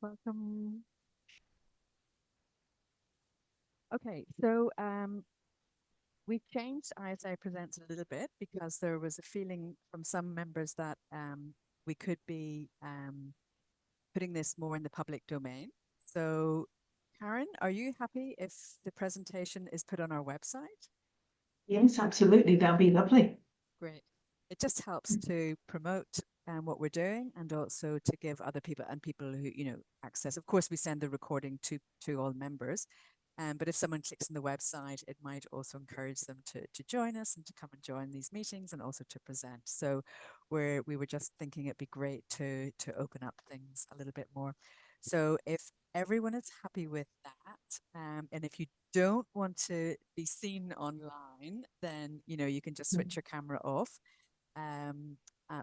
Welcome. Okay, so we've changed ISI Presents a little bit because there was a feeling from some members that we could be putting this more in the public domain. So, Karen, are you happy if the presentation is put on our website? Yes, absolutely. That'll be lovely. Great. It just helps to promote what we're doing and also to give other people and people who, access. Of course, we send the recording to all members. But if someone clicks on the website, it might also encourage them to join us and to come and join these meetings and also to present. So we were just thinking it'd be great to open up things a little bit more. So if everyone is happy with that, and if you don't want to be seen online, then you can just switch your camera off.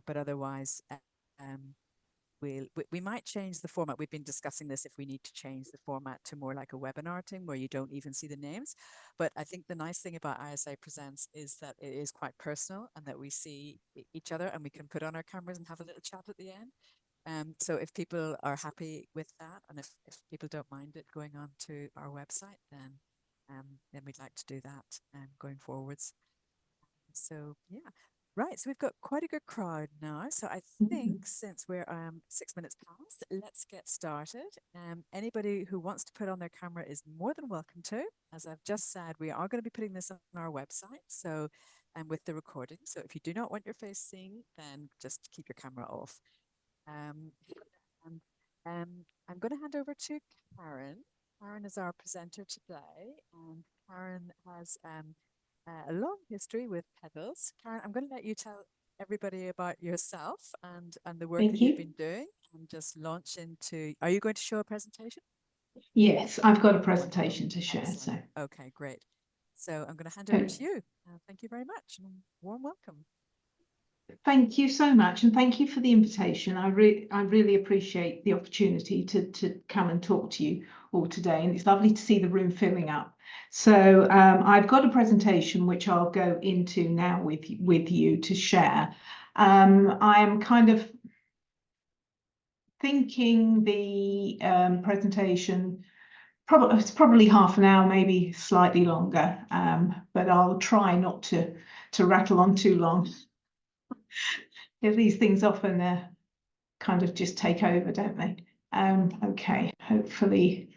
But otherwise, we might change the format. We've been discussing this if we need to change the format to more like a webinar thing where you don't even see the names. But I think the nice thing about ISI Presents is that it is quite personal and that we see each other and we can put on our cameras and have a little chat at the end. So if people are happy with that and if people don't mind it going on to our website, then we'd like to do that going forwards. So yeah. Right, so we've got quite a good crowd now. So I think since we're 6 minutes past, let's get started. Anybody who wants to put on their camera is more than welcome to. As I've just said, we are going to be putting this on our website. So, with the recording. So if you do not want your face seen, then just keep your camera off. I'm going to hand over to Karen. Karen is our presenter today, and Karen has a long history with Petals. Karen, I'm going to let you tell everybody about yourself and the work that you've been doing and just launch into. Are you going to show a presentation? Yes, I've got a presentation to share. Excellent. So okay, great. So I'm going to hand over to you. Thank you very much and warm welcome. Thank you so much, and thank you for the invitation. I really appreciate the opportunity to come and talk to you all today, and it's lovely to see the room filling up. So I've got a presentation which I'll go into now with you to share. I'm kind of thinking the presentation it's probably half an hour, maybe slightly longer, but I'll try not to rattle on too long. These things often kind of just take over, don't they? Okay, hopefully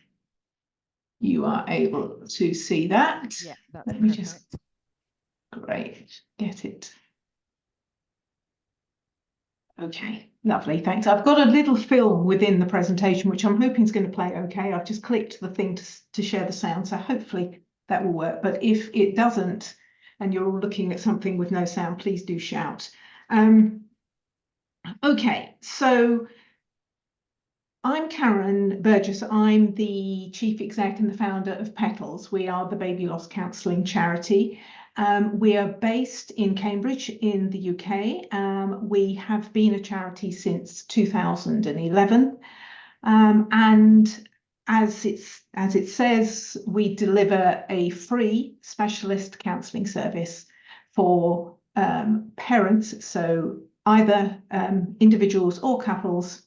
you are able to see that. Yeah, that's Let me perfect. just, great, get it. Okay, lovely, thanks. I've got a little film within the presentation, which I'm hoping is going to play okay. I've just clicked the thing to share the sound, so hopefully that will work. But if it doesn't, and you're all looking at something with no sound, please do shout. Okay, so I'm Karen Burgess. I'm the chief exec and the founder of Petals. We are the baby loss counselling charity. We are based in Cambridge in the UK. We have been a charity since 2011. And as it says, we deliver a free specialist counselling service for parents, so either individuals or couples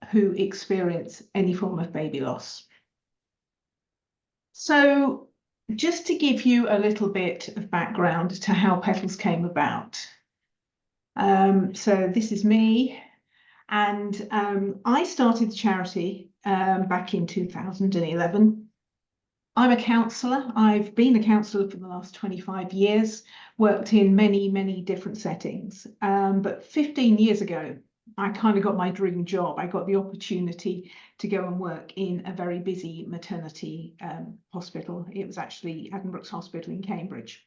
who experience any form of baby loss. So just to give you a little bit of background to how Petals came about. So this is me, and I started the charity back in 2011. I'm a counsellor. I've been a counsellor for the last 25 years, worked in many, many different settings. But 15 years ago, I kind of got my dream job. I got the opportunity to go and work in a very busy maternity hospital. It was actually Addenbrooke's Hospital in Cambridge.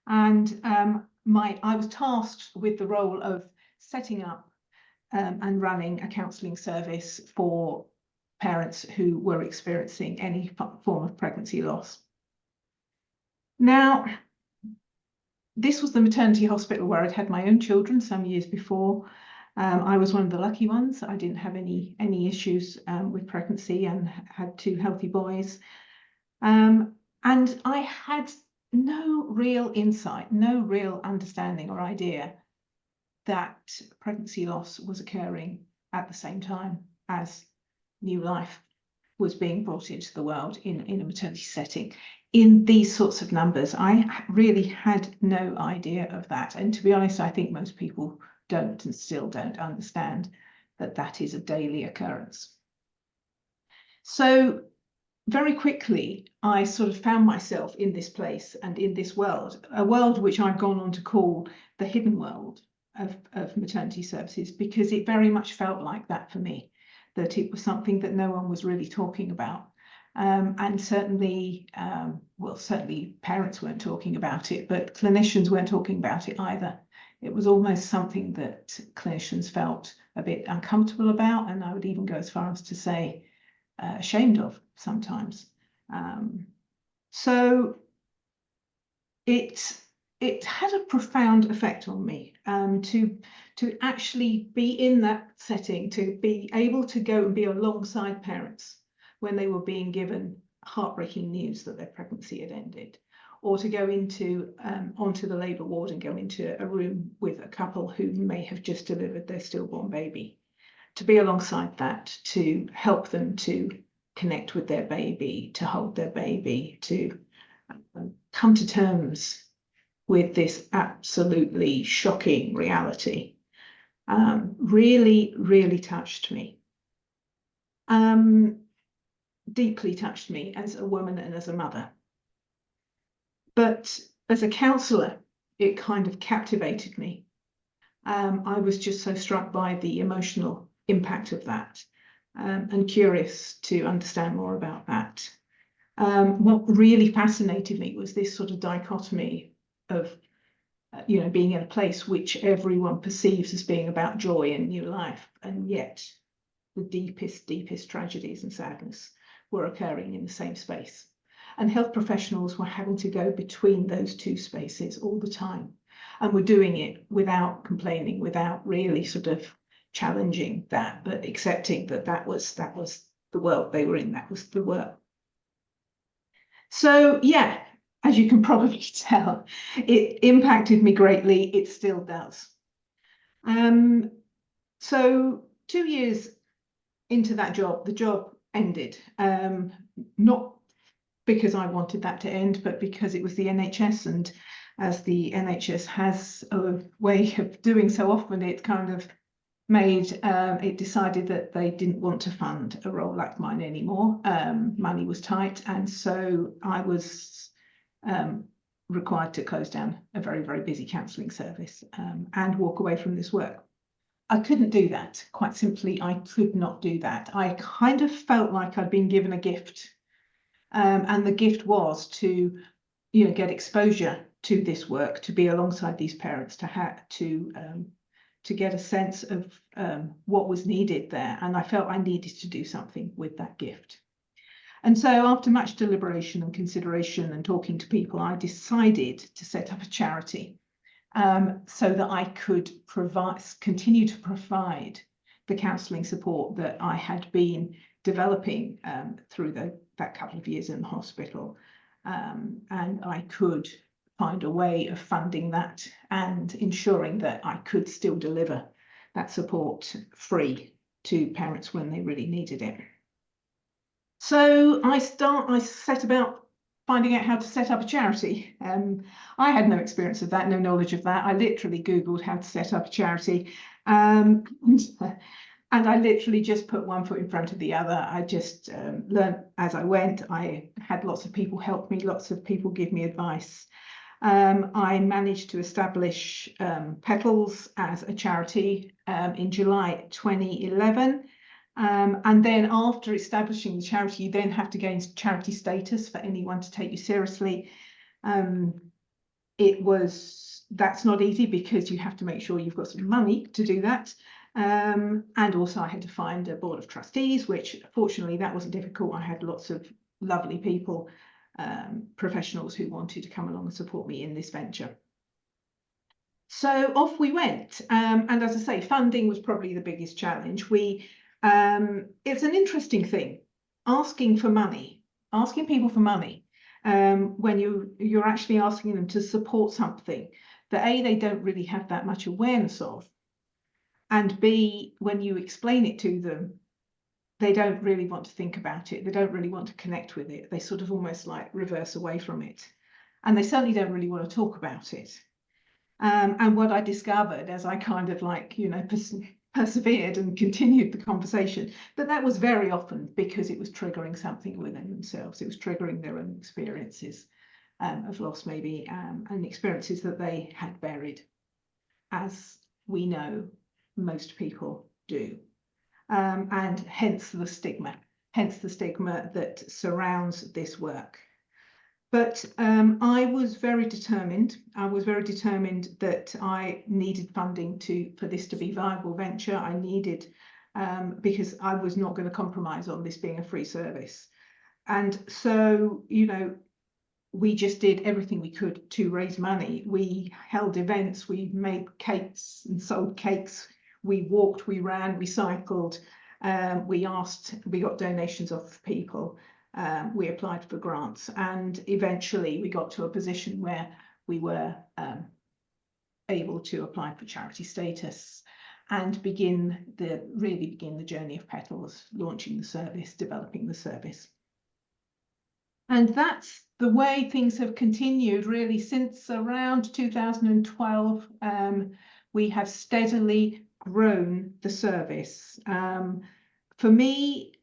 And I was tasked with the role of setting up and running a counselling service for parents who were experiencing any form of pregnancy loss. Now, this was the maternity hospital where I'd had my own children some years before. I was one of the lucky ones. I didn't have any issues with pregnancy and had two healthy boys. And I had no real insight, no real understanding or idea that pregnancy loss was occurring at the same time as new life was being brought into the world in a maternity setting in these sorts of numbers. I really had no idea of that. And to be honest, I think most people don't and still don't understand that that is a daily occurrence. So very quickly, I sort of found myself in this place and in this world, a world which I've gone on to call the hidden world of maternity services, because it very much felt like that for me, that it was something that no one was really talking about. And certainly, well, certainly parents weren't talking about it, but clinicians weren't talking about it either. It was almost something that clinicians felt a bit uncomfortable about, and I would even go as far as to say ashamed of sometimes. So it had a profound effect on me to actually be in that setting, to be able to go and be alongside parents when they were being given heartbreaking news that their pregnancy had ended, or to go into onto the labour ward and go into a room with a couple who may have just delivered their stillborn baby, to be alongside that, to help them to connect with their baby, to hold their baby, to come to terms with this absolutely shocking reality, really, really touched me. Deeply touched me as a woman and as a mother. But as a counsellor, it kind of captivated me. I was just so struck by the emotional impact of that, and curious to understand more about that. What really fascinated me was this sort of dichotomy of, being in a place which everyone perceives as being about joy and new life, and yet the deepest tragedies and sadness were occurring in the same space. And health professionals were having to go between those two spaces all the time, and were doing it without complaining, without really sort of challenging that, but accepting that that was the world they were in, that was the work. So yeah, as you can probably tell, it impacted me greatly. It still does. So 2 years into that job, the job ended. Not because I wanted that to end, but because it was the NHS, and as the NHS has a way of doing so often, it kind of made it decided that they didn't want to fund a role like mine anymore. Money was tight, and so I was required to close down a very, very busy counselling service and walk away from this work. I couldn't do that. Quite simply, I could not do that. I kind of felt like I'd been given a gift, and the gift was to, get exposure to this work, to be alongside these parents, to get a sense of what was needed there. And I felt I needed to do something with that gift. And so after much deliberation and consideration and talking to people, I decided to set up a charity so that I could continue to provide the counselling support that I had been developing through that couple of years in the hospital. And I could find a way of funding that and ensuring that I could still deliver that support free to parents when they really needed it. So I set about finding out how to set up a charity. I had no experience of that, no knowledge of that. I literally Googled how to set up a charity. And I literally just put one foot in front of the other. I just learned as I went. I had lots of people help me, lots of people give me advice. I managed to establish Petals as a charity in July 2011. And then after establishing the charity, you then have to gain charity status for anyone to take you seriously. That's not easy because you have to make sure you've got some money to do that. And also I had to find a board of trustees, which fortunately that wasn't difficult. I had lots of lovely people, professionals who wanted to come along and support me in this venture. So off we went. And as I say, funding was probably the biggest challenge. It's an interesting thing, asking people for money, when you're actually asking them to support something that A, they don't really have that much awareness of, and B, when you explain it to them, they don't really want to think about it. They don't really want to connect with it. They sort of almost like reverse away from it. And they certainly don't really want to talk about it. And what I discovered as I kind of like, you know, persevered and continued the conversation, that was very often because it was triggering something within themselves. It was triggering their own experiences of loss maybe, and experiences that they had buried, as we know most people do. And hence the stigma that surrounds this work. But I was very determined. I was very determined that I needed funding for this to be a viable venture. I needed, because I was not going to compromise on this being a free service. And so, you know, we just did everything we could to raise money. We held events, we made cakes and sold cakes. We walked, we ran, we cycled. We got donations off people. We applied for grants, and eventually we got to a position where we were able to apply for charity status and really begin the journey of Petals, launching the service, developing the service. And that's the way things have continued really since around 2012. We have steadily grown the service. For me,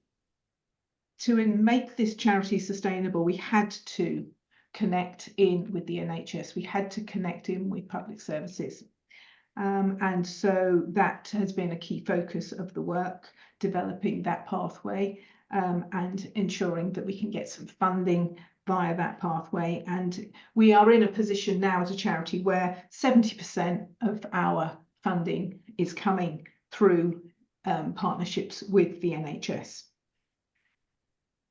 to make this charity sustainable, we had to connect in with the NHS. We had to connect in with public services. And so that has been a key focus of the work, developing that pathway and ensuring that we can get some funding via that pathway. And we are in a position now as a charity where 70% of our funding is coming through partnerships with the NHS.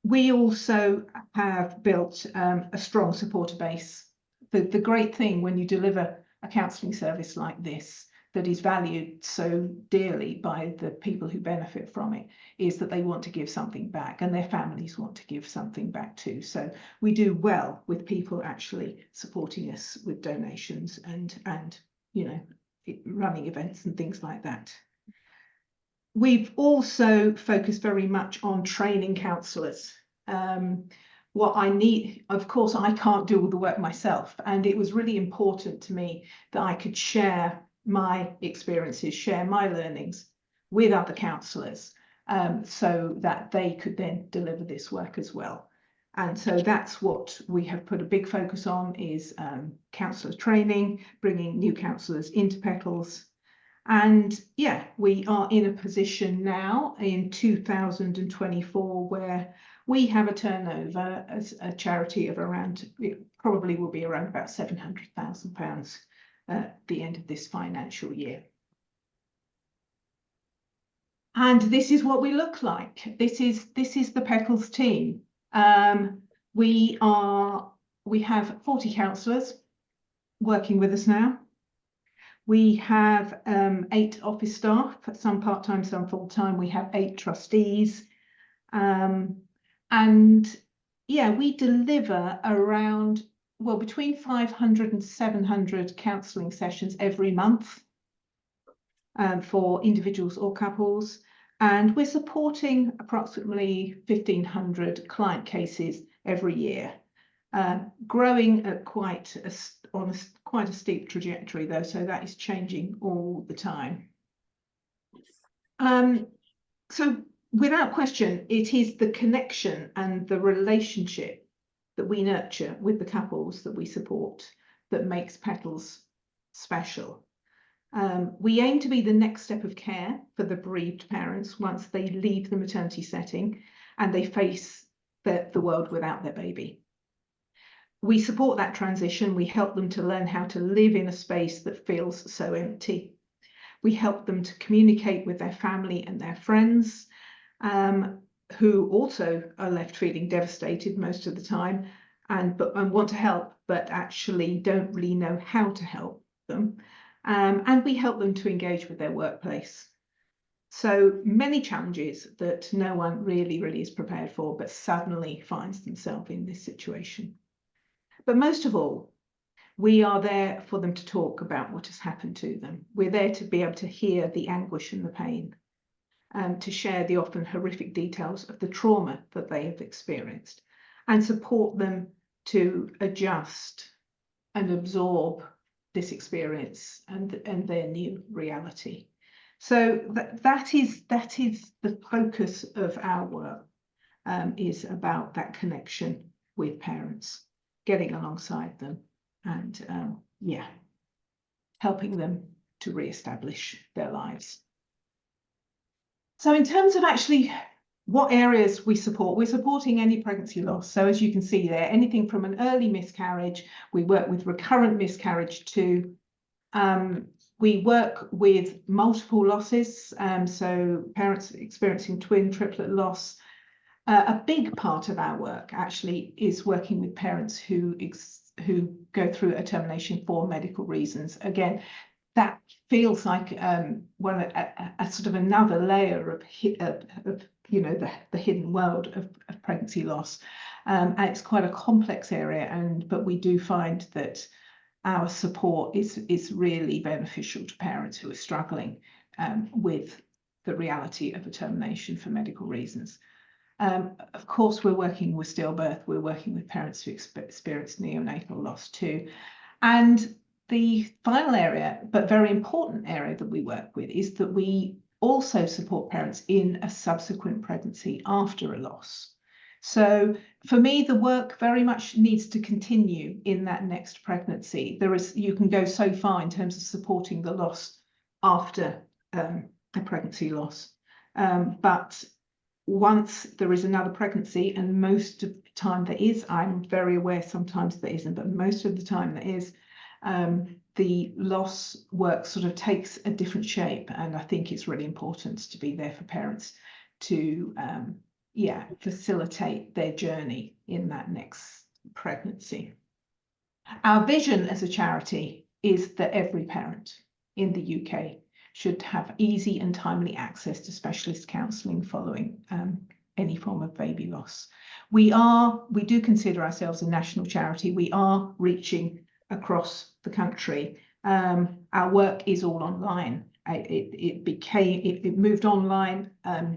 We also have built a strong supporter base. The great thing when you deliver a counselling service like this that is valued so dearly by the people who benefit from it is that they want to give something back, and their families want to give something back too. So we do well with people actually supporting us with donations and you know, running events and things like that. We've also focused very much on training counsellors. What I need, of course, I can't do all the work myself, and it was really important to me that I could share my experiences, share my learnings with other counsellors, so that they could then deliver this work as well. And so that's what we have put a big focus on, is counsellor training, bringing new counsellors into Petals. And yeah, we are in a position now in 2024 where we have a turnover as a charity of around, it probably will be around about £700,000 at the end of this financial year. And this is what we look like. This is the Petals team. We have 40 counsellors working with us now. We have 8 office staff, some part-time, some full-time. We have 8 trustees. And yeah, we deliver around, well, between 500 and 700 counselling sessions every month for individuals or couples. And we're supporting approximately 1,500 client cases every year, growing at quite a steep trajectory though, so that is changing all the time. So without question, it is the connection and the relationship that we nurture with the couples that we support that makes Petals special. We aim to be the next step of care for the bereaved parents once they leave the maternity setting and they face the world without their baby. We support that transition. We help them to learn how to live in a space that feels so empty. We help them to communicate with their family and their friends, who also are left feeling devastated most of the time and want to help, but actually don't really know how to help them. And we help them to engage with their workplace. So many challenges that no one really is prepared for, but suddenly finds themselves in this situation. But most of all, we are there for them to talk about what has happened to them. We're there to be able to hear the anguish and the pain. to share the often horrific details of the trauma that they have experienced and support them to adjust and absorb this experience and their new reality. So that is the focus of our work, is about that connection with parents, getting alongside them and helping them to re-establish their lives. So in terms of actually what areas we support, we're supporting any pregnancy loss. So as you can see there, anything from an early miscarriage, we work with recurrent miscarriage too. We work with multiple losses, so parents experiencing twin, triplet loss. A big part of our work actually is working with parents who go through a termination for medical reasons. Again, that feels like a sort of another layer of you know, the hidden world of pregnancy loss, and it's quite a complex area. But we do find that our support is really beneficial to parents who are struggling with the reality of a termination for medical reasons. Of course, we're working with stillbirth. We're working with parents who experience neonatal loss too, and the final area, but very important area that we work with, is that we also support parents in a subsequent pregnancy after a loss. So for me, the work very much needs to continue in that next pregnancy. You can go so far in terms of supporting the loss after a pregnancy loss. But once there is another pregnancy, and most of the time there is, I'm very aware sometimes there isn't, but most of the time there is, the loss work sort of takes a different shape, and I think it's really important to be there for parents to facilitate their journey in that next pregnancy. Our vision as a charity is that every parent in the UK should have easy and timely access to specialist counselling following any form of baby loss. We do consider ourselves a national charity. We are reaching across the country. Our work is all online. It moved online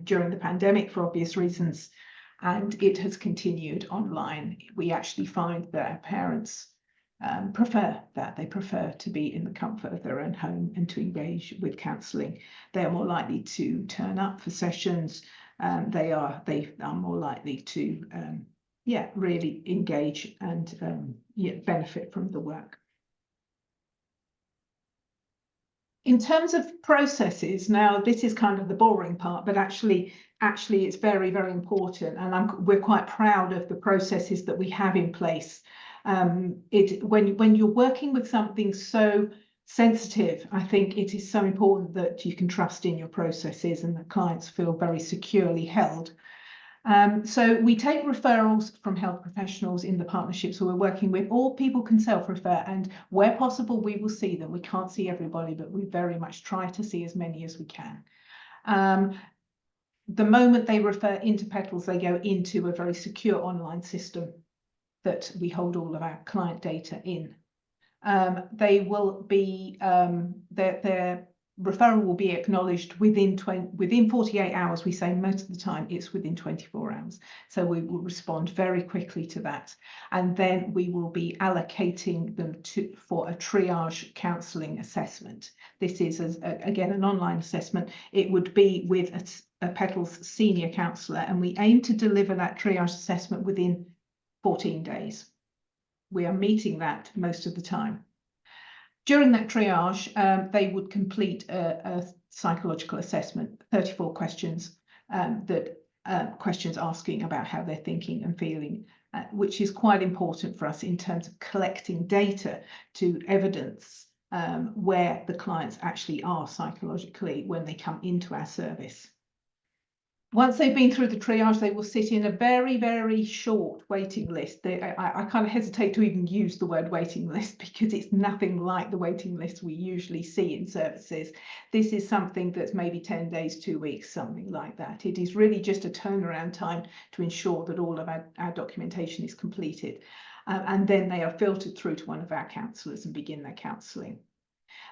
during the pandemic for obvious reasons, and it has continued online. We actually find that our parents prefer that. They prefer to be in the comfort of their own home and to engage with counselling. They are more likely to turn up for sessions. They are more likely to really engage and benefit from the work. In terms of processes, now this is kind of the boring part, but actually it's very, very important, and we're quite proud of the processes that we have in place. When you're working with something so sensitive, I think it is so important that you can trust in your processes and that clients feel very securely held. So we take referrals from health professionals in the partnerships who we're working with, or people can self-refer, and where possible we will see them. We can't see everybody, but we very much try to see as many as we can. The moment they refer into Petals, they go into a very secure online system that we hold all of our client data in. They will be their referral will be acknowledged within 48 hours. We say most of the time it's within 24 hours. So we will respond very quickly to that. And then we will be allocating them for a triage counselling assessment. This is, again, an online assessment. It would be with a Petals senior counsellor, and we aim to deliver that triage assessment within 14 days. We are meeting that most of the time. During that triage, they would complete a psychological assessment, 34 questions, questions asking about how they're thinking and feeling, which is quite important for us in terms of collecting data to evidence where the clients actually are psychologically when they come into our service. Once they've been through the triage, they will sit in a very, very short waiting list. I kind of hesitate to even use the word waiting list because it's nothing like the waiting list we usually see in services. This is something that's maybe 10 days, 2 weeks, something like that. It is really just a turnaround time to ensure that all of our documentation is completed. And then they are filtered through to one of our counsellors and begin their counselling.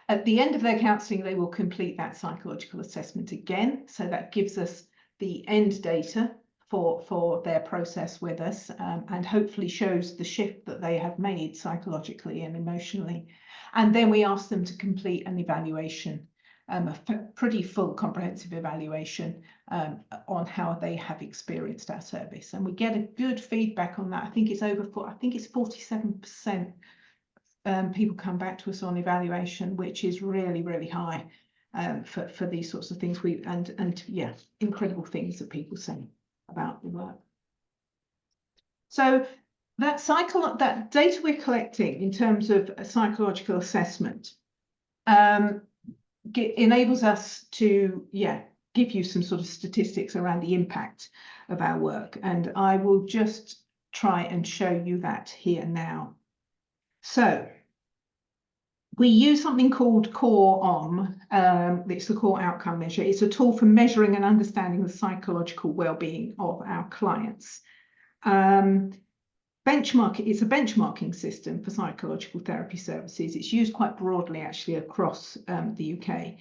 At the end of their counselling, they will complete that psychological assessment again. So that gives us the end data for their process with us, and hopefully shows the shift that they have made psychologically and emotionally. And then we ask them to complete an evaluation, a pretty full comprehensive evaluation on how they have experienced our service. And we get a good feedback on that. I think it's 47% people come back to us on evaluation, which is really, really high for these sorts of things. And yeah, incredible things that people say about the work. So that data we're collecting in terms of a psychological assessment enables us to give you some sort of statistics around the impact of our work, and I will just try and show you that here now. So we use something called CORE-OM. It's the core outcome measure. It's a tool for measuring and understanding the psychological well-being of our clients. It's a benchmarking system for psychological therapy services. It's used quite broadly, actually, across the UK.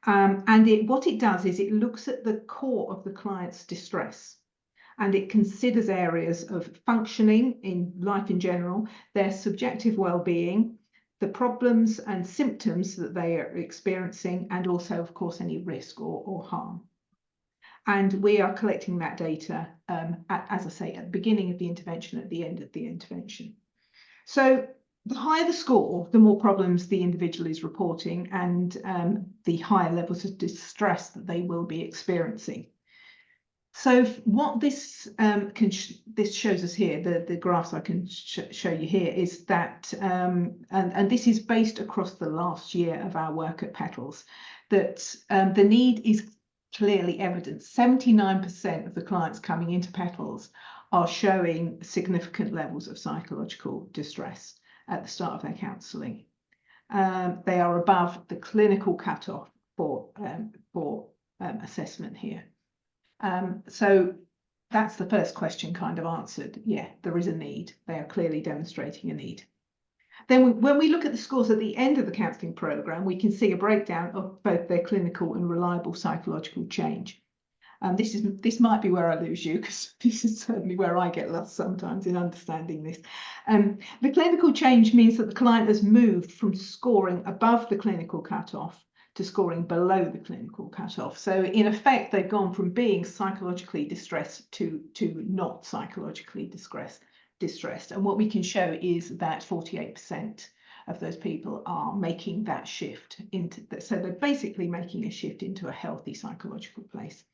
And what it does is it looks at the core of the client's distress, and it considers areas of functioning in life in general, their subjective well-being, the problems and symptoms that they are experiencing, and also, of course, any risk or harm. And we are collecting that data, as I say, at the beginning of the intervention, at the end of the intervention. So the higher the score, the more problems the individual is reporting, and the higher levels of distress that they will be experiencing. So what this shows us here, the graphs I can show you here, is that, and this is based across the last year of our work at Petals, that the need is clearly evident. 79% of the clients coming into Petals are showing significant levels of psychological distress at the start of their counselling. They are above the clinical cutoff for assessment here. So that's the first question kind of answered. Yeah, there is a need. They are clearly demonstrating a need. Then when we look at the scores at the end of the counselling programme, we can see a breakdown of both their clinical and reliable psychological change. This might be where I lose you, because this is certainly where I get lost sometimes in understanding this. The clinical change means that the client has moved from scoring above the clinical cutoff to scoring below the clinical cutoff. So in effect, they've gone from being psychologically distressed to not psychologically distressed. And what we can show is that 48% of those people are making that shift so they're basically making a shift into a healthy psychological place.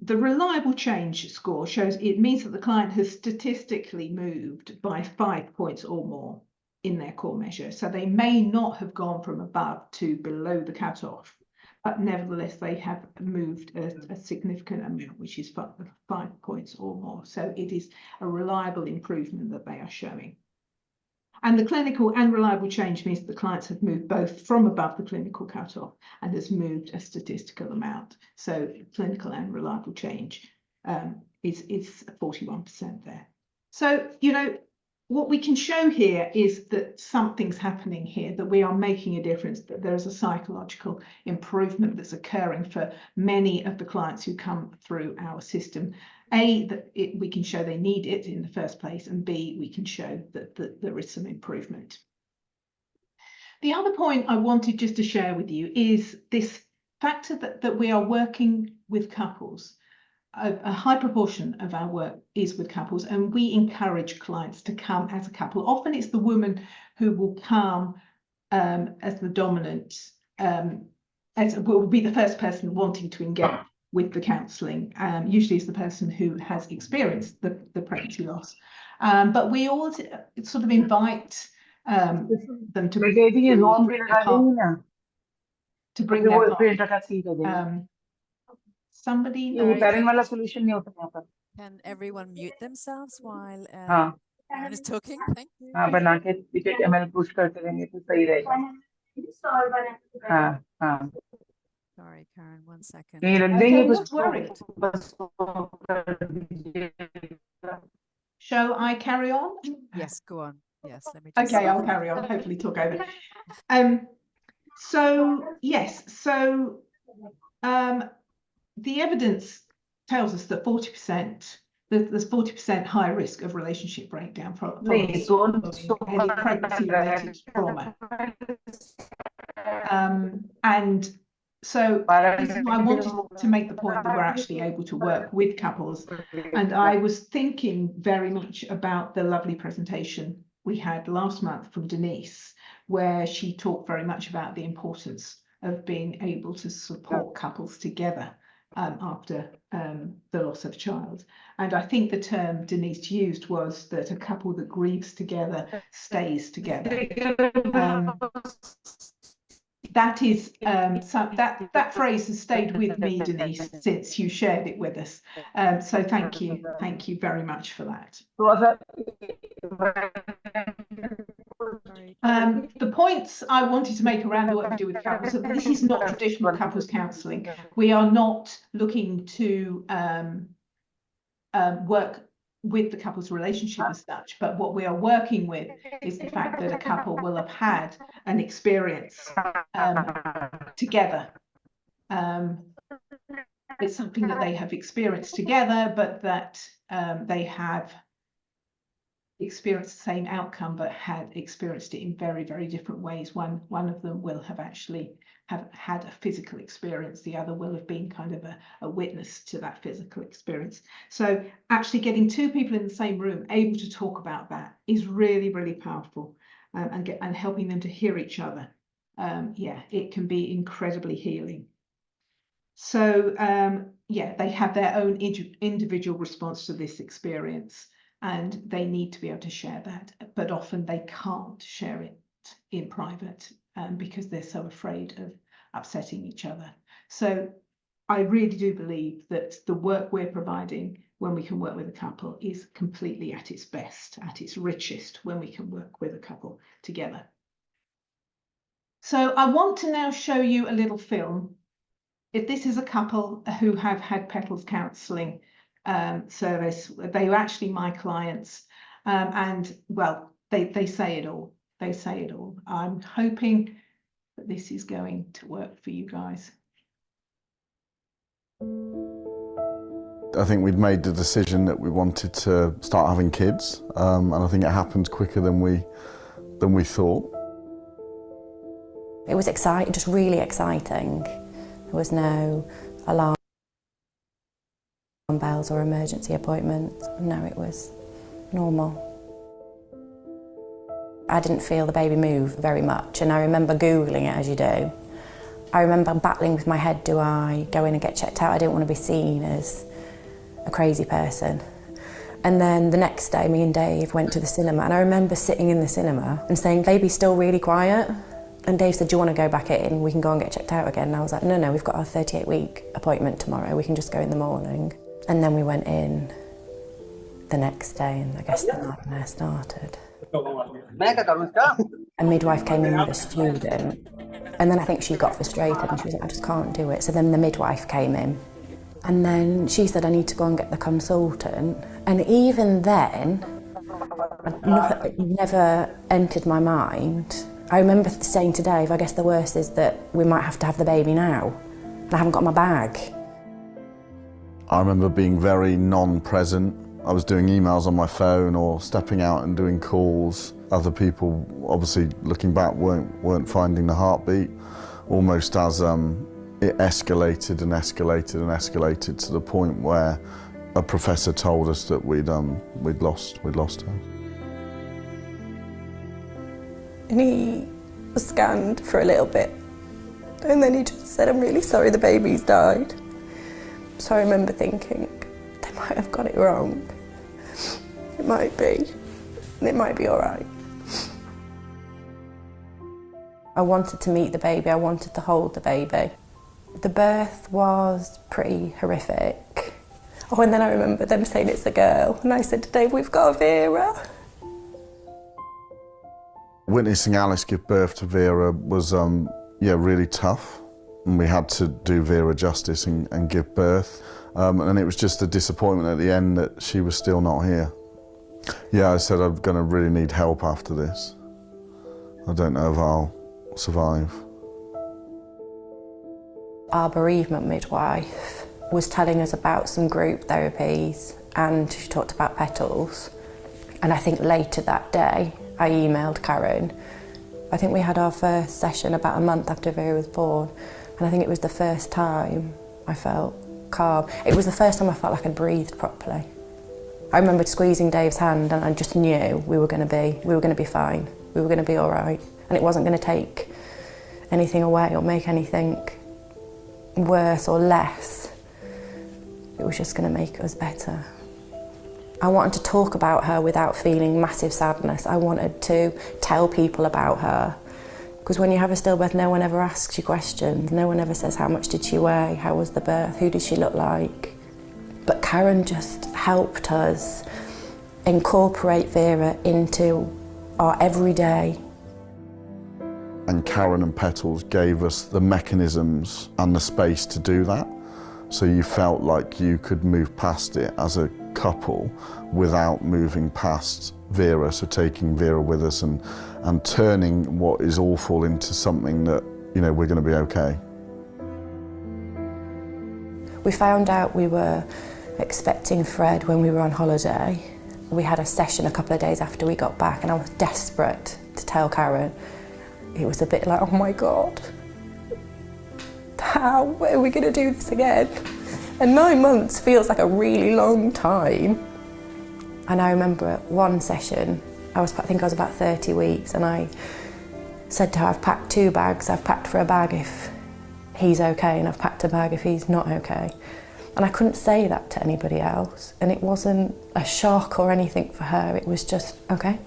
The reliable change score shows it means that the client has statistically moved by 5 points or more in their core measure. So they may not have gone from above to below the cutoff, but nevertheless they have moved a significant amount, which is 5 points or more. So it is a reliable improvement that they are showing. And the clinical and reliable change means that the clients have moved both from above the clinical cutoff and has moved a statistical amount. So clinical and reliable change is 41% there. So, what we can show here is that something's happening here, that we are making a difference, that there is a psychological improvement that's occurring for many of the clients who come through our system. A, that we can show they need it in the first place, and B, we can show that there is some improvement. The other point I wanted just to share with you is this factor that we are working with couples. A high proportion of our work is with couples, and we encourage clients to come as a couple. Often it's the woman who will come as the dominant, will be the first person wanting to engage with the counselling. Usually it's the person who has experienced the pregnancy loss. But we all sort of invite them to bring their part. Somebody knows. Can everyone mute themselves while Karen is talking? Thank you. Sorry, Karen, 1 second. Don't worry. Shall I carry on? Yes, go on. Yes, let me just Okay, I'll carry on. Hopefully talk over. So yes, so the evidence tells us that 40%, there's 40% higher risk of relationship breakdown following any pregnancy-related trauma. And so this is why I wanted to make the point that we're actually able to work with couples. And I was thinking very much about the lovely presentation we had last month from Denise, where she talked very much about the importance of being able to support couples together after the loss of a child. And I think the term Denise used was that a couple that grieves together stays together. That is so that phrase has stayed with me, Denise, since you shared it with us. So thank you very much for that. The points I wanted to make around what we do with couples, so this is not traditional couples counselling. We are not looking to work with the couple's relationship as such, but what we are working with is the fact that a couple will have had an experience together. It's something that they have experienced together, but that they have experienced the same outcome, but had experienced it in very, very different ways. One of them will have actually have had a physical experience. The other will have been kind of a witness to that physical experience. So actually getting two people in the same room able to talk about that is really, really powerful, and helping them to hear each other. Yeah, it can be incredibly healing. So yeah, they have their own individual response to this experience, and they need to be able to share that, but often they can't share it in private because they're so afraid of upsetting each other. So I really do believe that the work we're providing when we can work with a couple is completely at its best, at its richest, when we can work with a couple together. So I want to now show you a little film. If this is a couple who have had Petals counselling service, they were actually my clients, and well, they say it all. They say it all. I'm hoping that this is going to work for you guys. I think we'd made the decision that we wanted to start having kids, and I think it happened quicker than we thought. It was exciting, just really exciting. There was no alarm bells or emergency appointments. No, it was normal. I didn't feel the baby move very much, and I remember Googling it, as you do. I remember battling with my head, do I go in and get checked out? I didn't want to be seen as a crazy person. And then the next day, me and Dave went to the cinema, and I remember sitting in the cinema and saying, baby's still really quiet. And Dave said, do you want to go back in? We can go and get checked out again. And I was like, no, we've got our 38-week appointment tomorrow. We can just go in the morning. And then we went in the next day, and I guess the nightmare started. A midwife came in with a student, and then I think she got frustrated and she was like, I just can't do it. So then the midwife came in, and then she said, I need to go and get the consultant. And even then, it never entered my mind. I remember saying to Dave, I guess the worst is that we might have to have the baby now. And I haven't got my bag. I remember being very non-present. I was doing emails on my phone or stepping out and doing calls. Other people, obviously looking back, weren't finding the heartbeat. Almost as it escalated and escalated and escalated to the point where a professor told us that we'd lost her. And he was scanned for a little bit, and then he just said, I'm really sorry the baby's died. So I remember thinking, they might have got it wrong. It might be, and it might be all right. I wanted to meet the baby, I wanted to hold the baby. The birth was pretty horrific. Oh, and then I remember them saying it's a girl, and I said to Dave, we've got a Vera. Witnessing Alice give birth to Vera was really tough, and we had to do Vera justice and give birth. And it was just a disappointment at the end that she was still not here. Yeah, I said I'm going to really need help after this. I don't know if I'll survive. Our bereavement midwife was telling us about some group therapies, and she talked about Petals. And I think later that day, I emailed Karen. I think we had our first session about a month after Vera was born, and I think it was the first time I felt calm. It was the first time I felt like I'd breathed properly. I remember squeezing Dave's hand, and I just knew we were going to be fine. We were going to be all right, and it wasn't going to take anything away or make anything worse or less. It was just going to make us better. I wanted to talk about her without feeling massive sadness. I wanted to tell people about her. Because when you have a stillbirth, no one ever asks you questions. No one ever says, how much did she weigh? How was the birth? Who did she look like? But Karen just helped us incorporate Vera into our everyday. And Karen and Petals gave us the mechanisms and the space to do that. So you felt like you could move past it as a couple without moving past Vera, so taking Vera with us and turning what is awful into something that, you know, we're going to be okay. We found out we were expecting Fred when we were on holiday. We had a session a couple of days after we got back, and I was desperate to tell Karen. It was a bit like, oh my God, how are we going to do this again? And 9 months feels like a really long time. And I remember at one session, I think I was about 30 weeks, and I said to her, I've packed 2 bags. I've packed for a bag if he's okay, and I've packed a bag if he's not okay. And I couldn't say that to anybody else. And it wasn't a shock or anything for her. It was just, okay.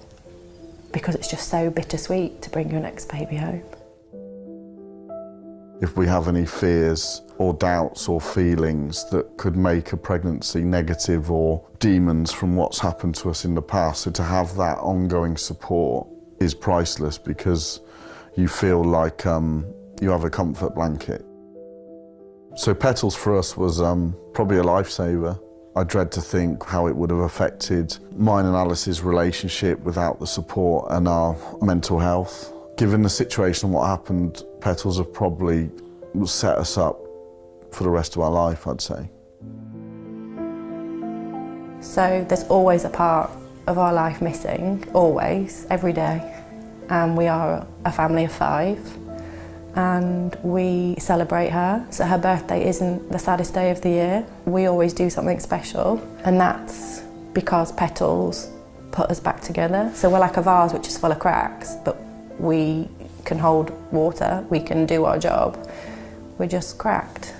Because it's just so bittersweet to bring your next baby home. If we have any fears or doubts or feelings that could make a pregnancy negative, or demons from what's happened to us in the past, so to have that ongoing support is priceless, because you feel like you have a comfort blanket. So Petals for us was probably a lifesaver. I dread to think how it would have affected mine and Alice's relationship without the support and our mental health. Given the situation and what happened, Petals have probably set us up for the rest of our life, I'd say. So there's always a part of our life missing, always, every day. And we are a family of 5, and we celebrate her. So her birthday isn't the saddest day of the year. We always do something special, and that's because Petals put us back together. So we're like a vase which is full of cracks, but we can hold water, we can do our job. We're just cracked.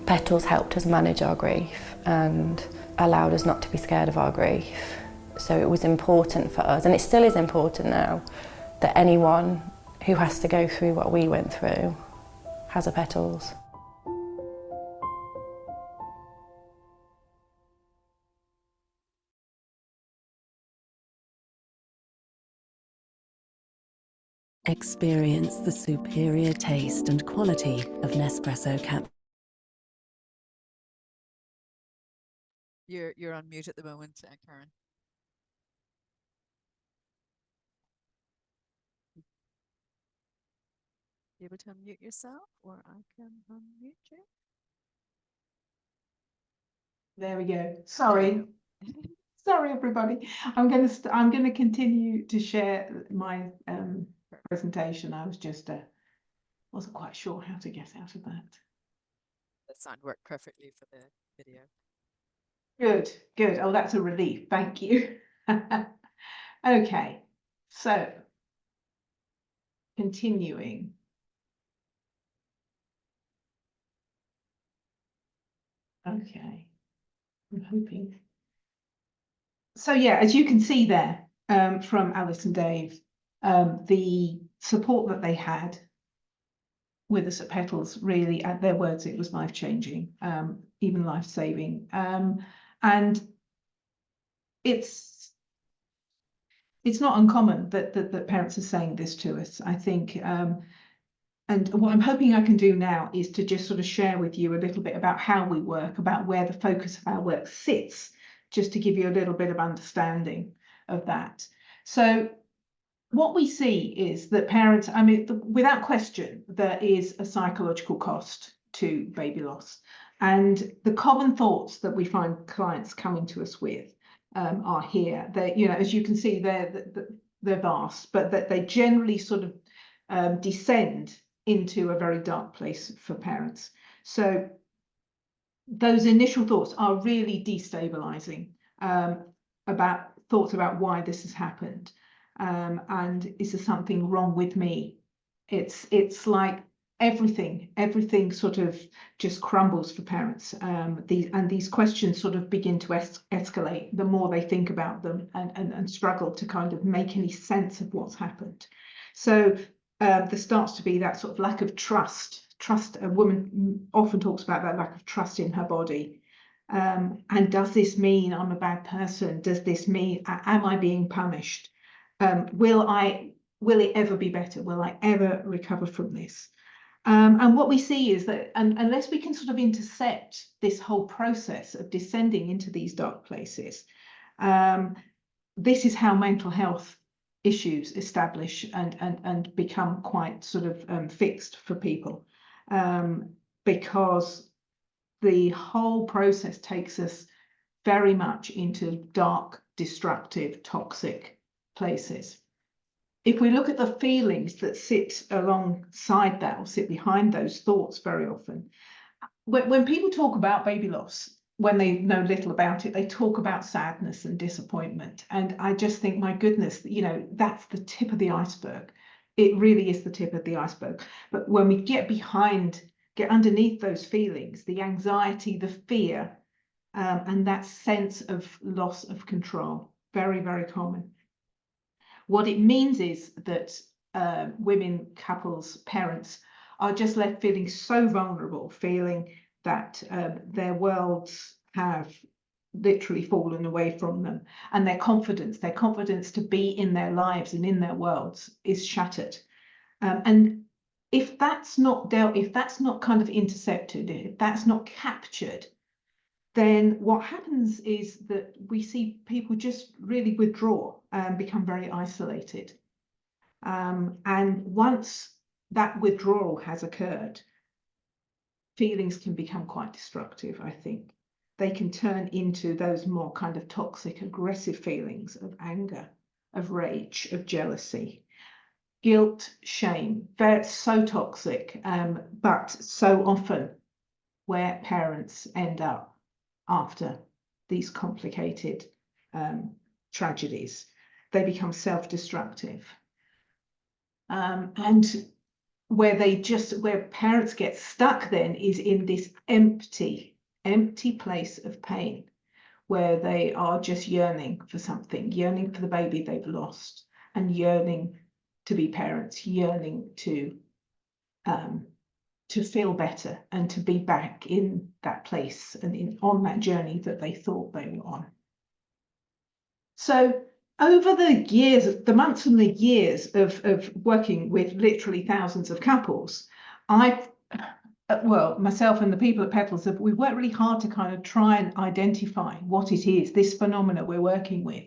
Petals helped us manage our grief and allowed us not to be scared of our grief. So it was important for us, and it still is important now, that anyone who has to go through what we went through has a Petals. Experience the superior taste and quality of Nespresso cap. You're on mute at the moment, Karen. You able to unmute yourself, or I can unmute you? There we go. Sorry. Sorry, everybody. I'm going to continue to share my presentation. I was just wasn't quite sure how to get out of that. That sound worked perfectly for the video. Good, good. Oh, that's a relief. Thank you. Okay, so continuing. Okay, I'm hoping. So yeah, as you can see there from Alice and Dave, the support that they had with us at Petals, really, at their words, it was life-changing, even life-saving. And it's not uncommon that parents are saying this to us, I think. And what I'm hoping I can do now is to just sort of share with you a little bit about how we work, about where the focus of our work sits, just to give you a little bit of understanding of that. So what we see is that parents, I mean, without question, there is a psychological cost to baby loss. And the common thoughts that we find clients coming to us with are here. They, you know, as you can see, they're vast, but that they generally sort of descend into a very dark place for parents. So those initial thoughts are really destabilizing, about thoughts about why this has happened, and is there something wrong with me? It's like everything sort of just crumbles for parents. These questions sort of begin to escalate the more they think about them and struggle to kind of make any sense of what's happened. So there starts to be that sort of lack of trust. A woman often talks about that lack of trust in her body. And does this mean I'm a bad person? Does this mean, am I being punished? Will it ever be better? Will I ever recover from this? And what we see is that unless we can sort of intercept this whole process of descending into these dark places, this is how mental health issues establish and become quite sort of fixed for people, because the whole process takes us very much into dark, destructive, toxic places. If we look at the feelings that sit alongside that or sit behind those thoughts very often, when people talk about baby loss, when they know little about it, they talk about sadness and disappointment. And I just think, my goodness, you know, that's the tip of the iceberg. It really is the tip of the iceberg. But when we get underneath those feelings, the anxiety, the fear, and that sense of loss of control, very, very common. What it means is that women, couples, parents are just left feeling so vulnerable, feeling that their worlds have literally fallen away from them, and their confidence to be in their lives and in their worlds is shattered. And if that's not dealt, if that's not kind of intercepted, if that's not captured, then what happens is that we see people just really withdraw and become very isolated. And once that withdrawal has occurred, feelings can become quite destructive, I think. They can turn into those more kind of toxic, aggressive feelings of anger, of rage, of jealousy, guilt, shame. They're so toxic, but so often where parents end up after these complicated tragedies. They become self-destructive. And where parents get stuck then is in this empty place of pain, where they are just yearning for something, yearning for the baby they've lost, and yearning to be parents, yearning to feel better and to be back in that place and on that journey that they thought they were on. So over the years, the months and the years of working with literally thousands of couples, myself and the people at Petals, we've worked really hard to kind of try and identify what it is, this phenomena we're working with,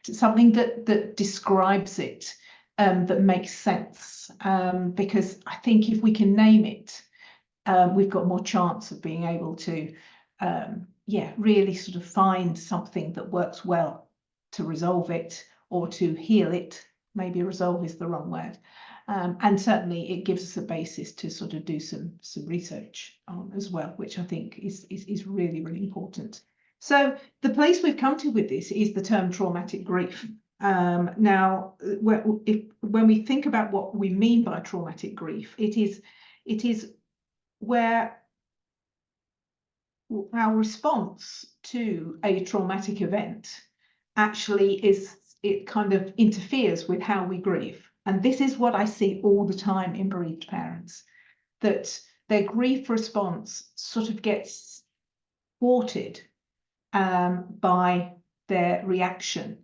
something that describes it, that makes sense, because I think if we can name it, we've got more chance of being able to, really sort of find something that works well to resolve it or to heal it. Maybe resolve is the wrong word. And certainly it gives us a basis to sort of do some research on as well, which I think is really, really important. So the place we've come to with this is the term traumatic grief. Now, when we think about what we mean by traumatic grief, it is where our response to a traumatic event actually it kind of interferes with how we grieve. And this is what I see all the time in bereaved parents, that their grief response sort of gets thwarted by their reaction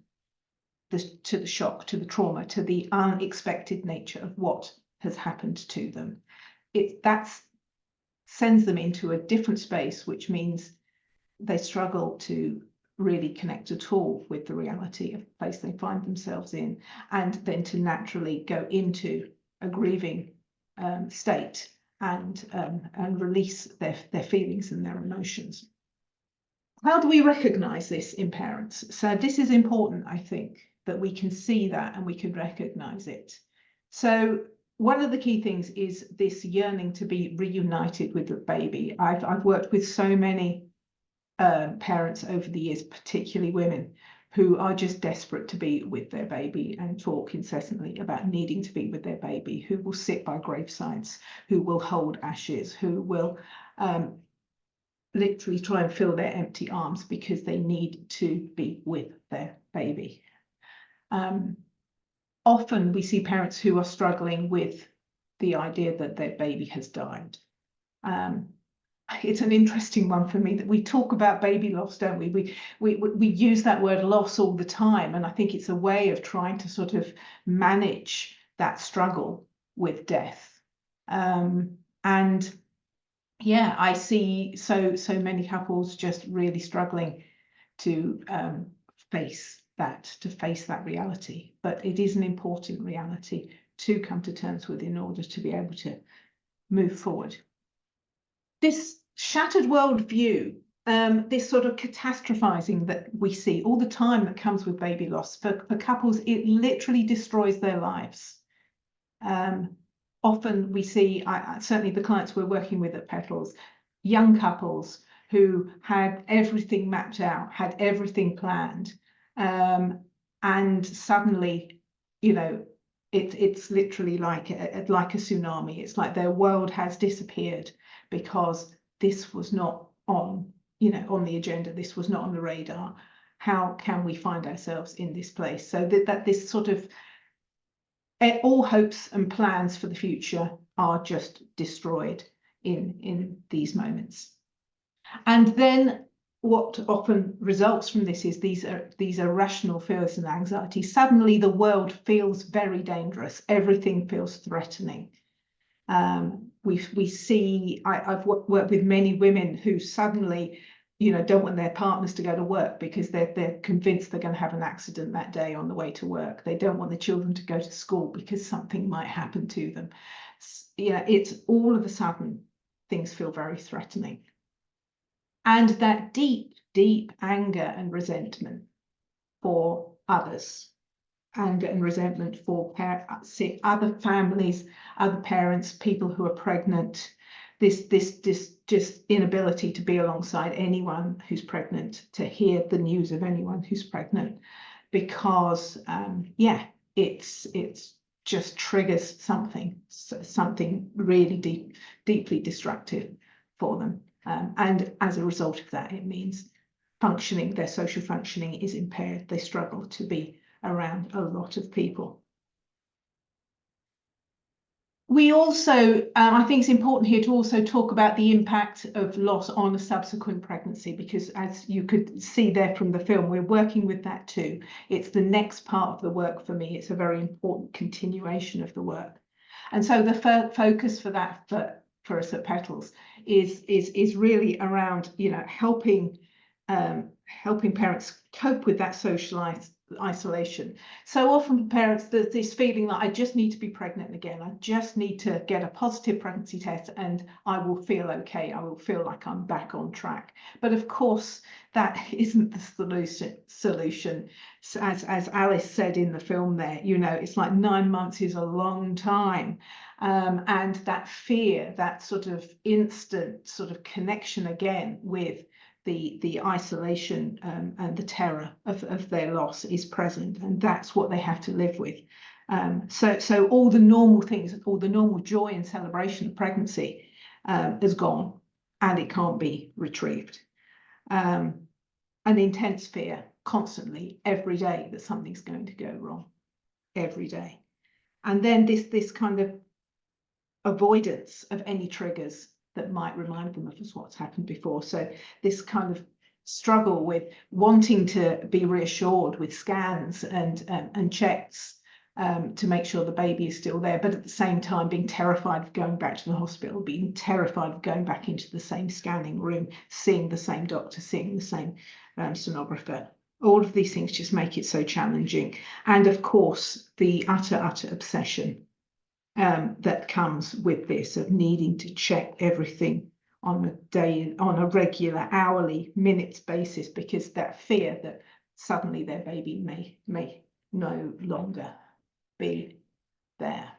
to the shock, to the trauma, to the unexpected nature of what has happened to them. That sends them into a different space, which means they struggle to really connect at all with the reality of the place they find themselves in, and then to naturally go into a grieving state and release their feelings and their emotions. How do we recognise this in parents? So this is important, I think, that we can see that and we can recognise it. So one of the key things is this yearning to be reunited with the baby. I've worked with so many parents over the years, particularly women, who are just desperate to be with their baby and talk incessantly about needing to be with their baby, who will sit by gravesides, who will hold ashes, who will literally try and fill their empty arms because they need to be with their baby. Often we see parents who are struggling with the idea that their baby has died. It's an interesting one for me that we talk about baby loss, don't we? We use that word loss all the time, and I think it's a way of trying to sort of manage that struggle with death. And yeah, I see so many couples just really struggling to face that reality. But it is an important reality to come to terms with in order to be able to move forward. This shattered worldview, this sort of catastrophizing that we see all the time that comes with baby loss, for couples, it literally destroys their lives. Often we see, certainly the clients we're working with at Petals, young couples who had everything mapped out, had everything planned, and suddenly, you know, it's literally like a tsunami. It's like their world has disappeared because this was not on, you know, on the agenda. This was not on the radar. How can we find ourselves in this place? So that this sort of all hopes and plans for the future are just destroyed in these moments. And then what often results from this is these irrational fears and anxiety. Suddenly the world feels very dangerous. Everything feels threatening. We see, I've worked with many women who suddenly, you know, don't want their partners to go to work because they're convinced they're going to have an accident that day on the way to work. They don't want the children to go to school because something might happen to them. Yeah, it's all of a sudden things feel very threatening. And that deep, deep anger and resentment for others, anger and resentment for other families, other parents, people who are pregnant, this just inability to be alongside anyone who's pregnant, to hear the news of anyone who's pregnant, because yeah, it's just triggers something really deeply destructive for them. And as a result of that, it means their social functioning is impaired. They struggle to be around a lot of people. We also, I think it's important here to also talk about the impact of loss on a subsequent pregnancy, because as you could see there from the film, we're working with that too. It's the next part of the work for me. It's a very important continuation of the work. And so the focus for that for us at Petals is really around, you know, helping parents cope with that social isolation. So often for parents, there's this feeling that I just need to be pregnant again. I just need to get a positive pregnancy test and I will feel okay. I will feel like I'm back on track. But of course, that isn't the solution. So as Alice said in the film there, you know, it's like 9 months is a long time. And that fear, that sort of instant sort of connection again with the isolation and the terror of their loss is present, and that's what they have to live with. So all the normal things, all the normal joy and celebration of pregnancy is gone, and it can't be retrieved. An intense fear constantly, every day, that something's going to go wrong, every day. And then this kind of avoidance of any triggers that might remind them of what's happened before. So this kind of struggle with wanting to be reassured with scans and checks to make sure the baby is still there, but at the same time being terrified of going back to the hospital, being terrified of going back into the same scanning room, seeing the same doctor, seeing the same sonographer. All of these things just make it so challenging. And of course, the utter obsession that comes with this, of needing to check everything on a regular, hourly, minutes basis, because that fear that suddenly their baby may no longer be there.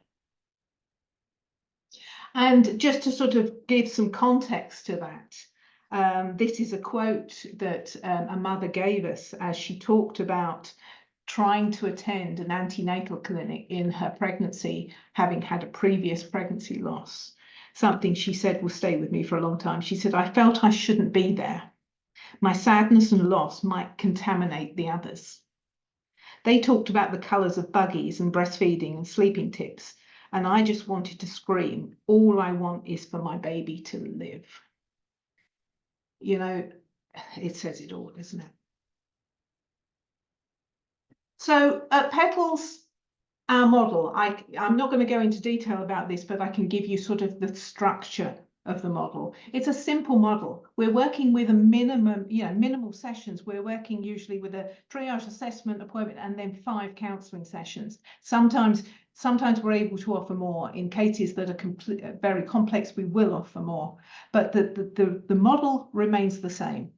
And just to sort of give some context to that, this is a quote that a mother gave us as she talked about trying to attend an antenatal clinic in her pregnancy, having had a previous pregnancy loss. Something she said will stay with me for a long time. She said, "I felt I shouldn't be there. My sadness and loss might contaminate the others." They talked about the colours of buggies and breastfeeding and sleeping tips, and I just wanted to scream, "All I want is for my baby to live." You know, it says it all, doesn't it? So at Petals, our model, I'm not going to go into detail about this, but I can give you sort of the structure of the model. It's a simple model. We're working with a minimal sessions. We're working usually with a triage assessment appointment and then 5 counselling sessions. Sometimes we're able to offer more. In cases that are very complex, we will offer more. But the model remains the same.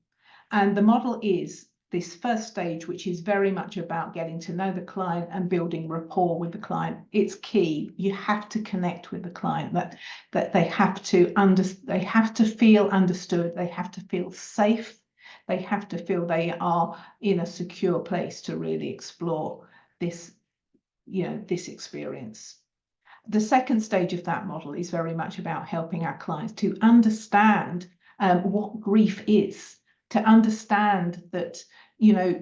And the model is this first stage, which is very much about getting to know the client and building rapport with the client. It's key. You have to connect with the client, that they have to feel understood, they have to feel safe, they have to feel they are in a secure place to really explore this, this experience. The second stage of that model is very much about helping our clients to understand what grief is, to understand that,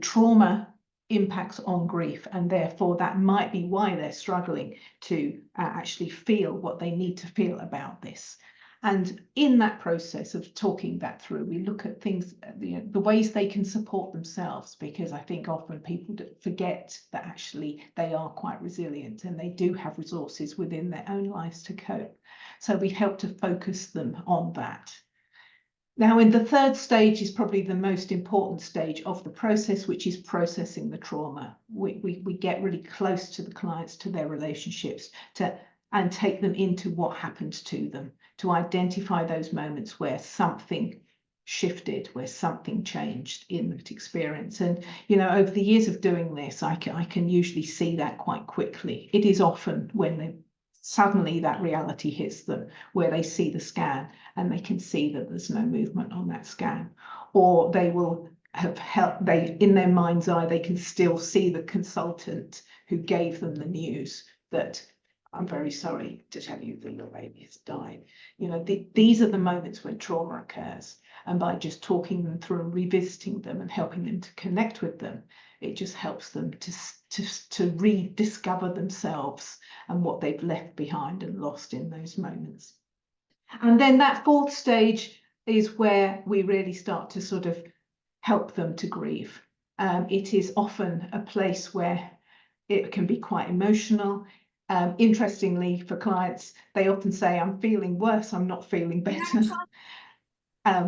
trauma impacts on grief, and therefore that might be why they're struggling to actually feel what they need to feel about this. And in that process of talking that through, we look at things, the ways they can support themselves, because I think often people forget that actually they are quite resilient and they do have resources within their own lives to cope. So we help to focus them on that. Now, in the third stage is probably the most important stage of the process, which is processing the trauma. We get really close to the clients, to their relationships, and take them into what happened to them, to identify those moments where something shifted, where something changed in that experience. And, over the years of doing this, I can usually see that quite quickly. It is often when suddenly that reality hits them, where they see the scan and they can see that there's no movement on that scan, or they will have helped, in their mind's eye, they can still see the consultant who gave them the news that, "I'm very sorry to tell you that your baby has died." These are the moments when trauma occurs. And by just talking them through and revisiting them and helping them to connect with them, it just helps them to rediscover themselves and what they've left behind and lost in those moments. And then that fourth stage is where we really start to sort of help them to grieve. It is often a place where it can be quite emotional. Interestingly, for clients, they often say, "I'm feeling worse, I'm not feeling better,"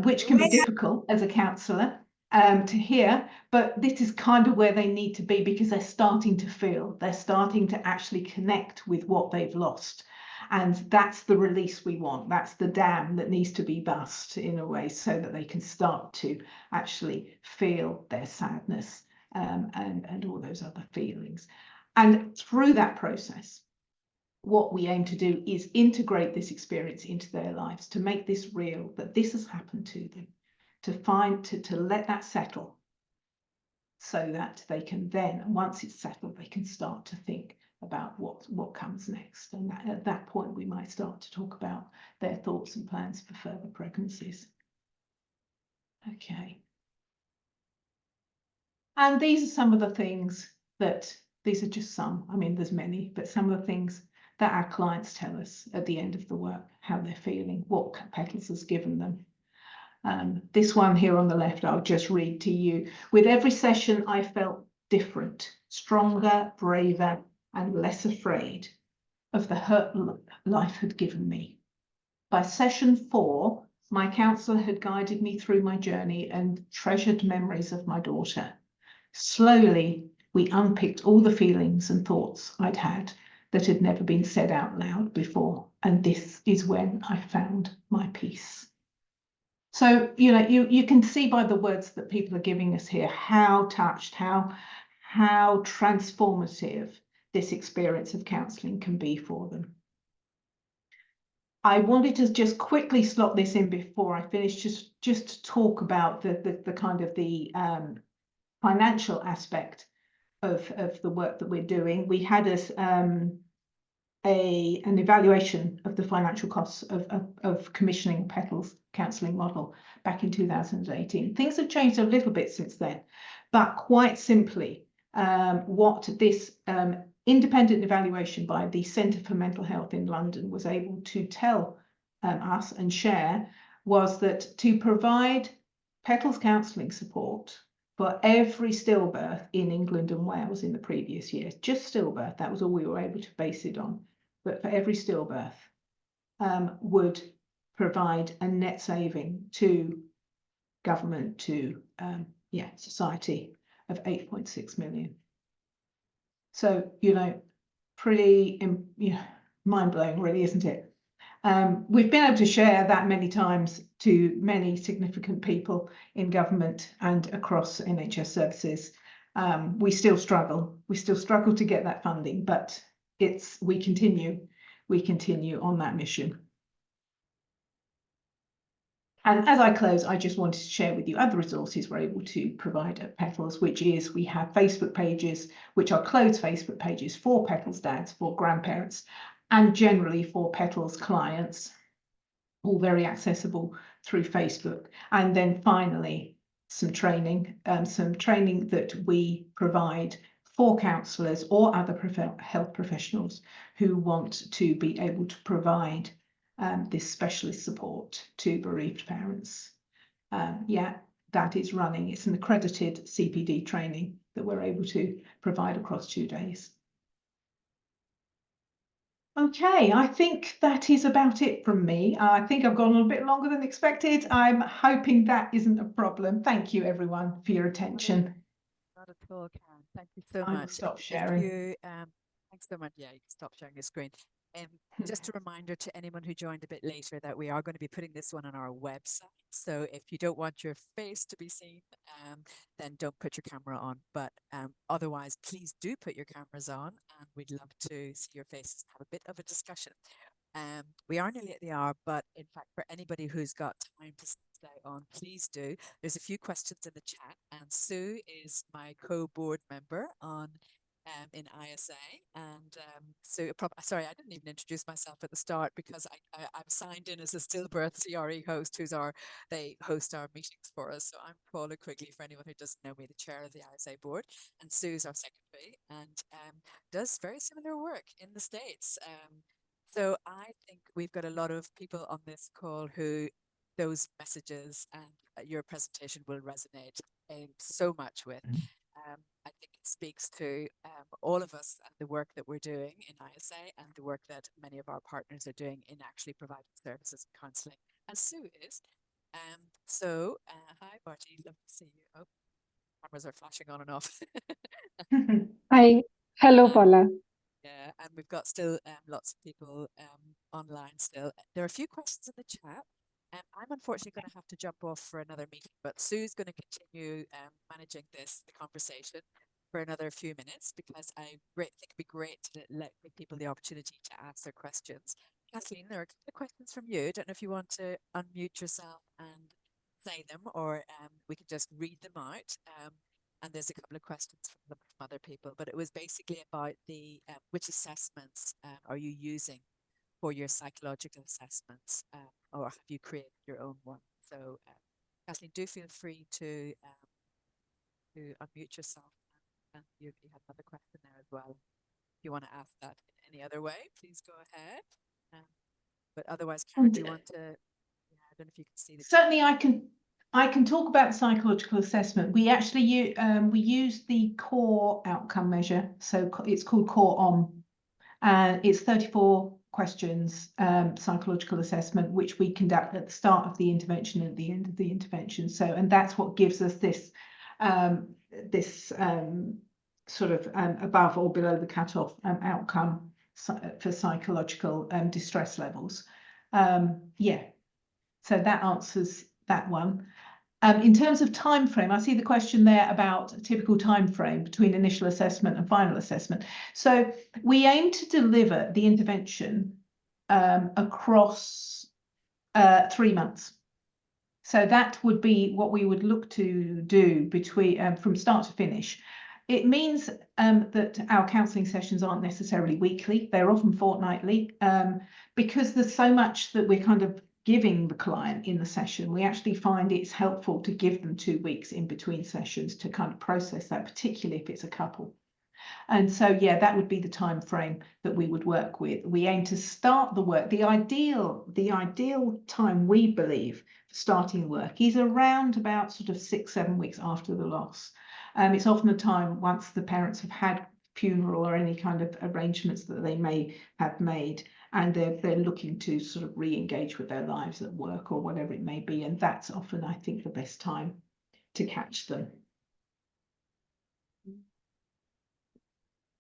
which can be difficult as a counsellor to hear, but this is kind of where they need to be, because they're starting to feel, they're starting to actually connect with what they've lost. And that's the release we want. That's the dam that needs to be burst in a way, so that they can start to actually feel their sadness and all those other feelings. And through that process, what we aim to do is integrate this experience into their lives, to make this real, that this has happened to them, to let that settle, so that they can then, once it's settled, they can start to think about what comes next. And at that point, we might start to talk about their thoughts and plans for further pregnancies. Okay. And these are some of the things these are just some, there's many, but some of the things that our clients tell us at the end of the work, how they're feeling, what Petals has given them. This one here on the left, I'll just read to you. "With every session, I felt different, stronger, braver, and less afraid of the hurt life had given me. By session 4, my counsellor had guided me through my journey and treasured memories of my daughter. Slowly, we unpicked all the feelings and thoughts I'd had, that had never been said out loud before. And this is when I found my peace. So, you know, you can see by the words that people are giving us here how touched, how transformative this experience of counselling can be for them. I wanted to just quickly slot this in before I finish, just to talk about the kind of the financial aspect of the work that we're doing. We had an evaluation of the financial costs of commissioning Petals counselling model back in 2018. Things have changed a little bit since then, but quite simply, what this independent evaluation by the Centre for Mental Health in London was able to tell us and share was that to provide Petals counselling support for every stillbirth in England and Wales in the previous year, just stillbirth, that was all we were able to base it on, but for every stillbirth, would provide a net saving to government, to society, of 8.6 million. So, you know, pretty mind-blowing, really, isn't it? We've been able to share that many times to many significant people in government and across NHS services. We still struggle to get that funding, but we continue on that mission. And as I close, I just wanted to share with you other resources we're able to provide at Petals, which is we have Facebook pages, which are closed Facebook pages for Petals dads, for grandparents, and generally for Petals clients, all very accessible through Facebook. And then finally, some training that we provide for counsellors or other health professionals who want to be able to provide this specialist support to bereaved parents. That is running. It's an accredited CPD training that we're able to provide across 2 days. Okay, I think that is about it from me. I think I've gone a little bit longer than expected. I'm hoping that isn't a problem. Thank you, everyone, for your attention. Not at all, Karen. Thank you so I will much. stop sharing. Thanks so much. Yeah, you can stop sharing your screen. Just a reminder to anyone who joined a bit later that we are going to be putting this one on our website. So if you don't want your face to be seen, then don't put your camera on. But otherwise, please do put your cameras on, and we'd love to see your faces, have a bit of a discussion. We are nearly at the hour, but in fact, for anybody who's got time to stay on, please do. There's a few questions in the chat, and Sue is my co-board member on in ISA, and so sorry, I didn't even introduce myself at the start because I'm signed in as a stillbirth CRE host, they host our meetings for us. So I'm Paula Quigley, for anyone who doesn't know me, the chair of the ISA board, and Sue's our secretary, and does very similar work in the States. So I think we've got a lot of people on this call who those messages and your presentation will resonate so much with. I think it speaks to all of us and the work that we're doing in ISA and the work that many of our partners are doing in actually providing services and counselling, as Sue is. Hi, Barty, love to see you. Oh, cameras are flashing on and off. Hi, hello, Paula. Yeah, and we've got still lots of people online still. There are a few questions in the chat. I'm unfortunately going to have to jump off for another meeting, but Sue's going to continue managing the conversation for another few minutes because I think it'd be great to give people the opportunity to ask their questions. Kathleen, there are a couple of questions from you. I don't know if you want to unmute yourself and say them, or we can just read them out. And there's a couple of questions from other people, but it was basically about the which assessments are you using for your psychological assessments, or have you created your own one? So, Kathleen, do feel free to unmute yourself, and you have another question there as well. If you want to ask that in any other way, please go ahead. But otherwise, Karen, do you want to? Yeah, I don't know if you can see the. Certainly, I can talk about psychological assessment. We actually we use the core outcome measure, so it's called Core OM, and it's 34 questions psychological assessment, which we conduct at the start of the intervention and at the end of the intervention. So, and that's what gives us this sort of above or below the cutoff outcome for psychological distress levels. Yeah, so that answers that one. In terms of time frame, I see the question there about a typical time frame between initial assessment and final assessment. So we aim to deliver the intervention across 3 months. So that would be what we would look to do between from start to finish. It means that our counselling sessions aren't necessarily weekly. They're often fortnightly because there's so much that we're kind of giving the client in the session. We actually find it's helpful to give them 2 weeks in between sessions to kind of process that, particularly if it's a couple. And so, yeah, that would be the time frame that we would work with. We aim to start the work. The ideal time, we believe, for starting the work is around about sort of 6-7 weeks after the loss. It's often a time once the parents have had funeral or any kind of arrangements that they may have made, and they're looking to sort of re-engage with their lives at work or whatever it may be. And that's often, I think, the best time to catch them.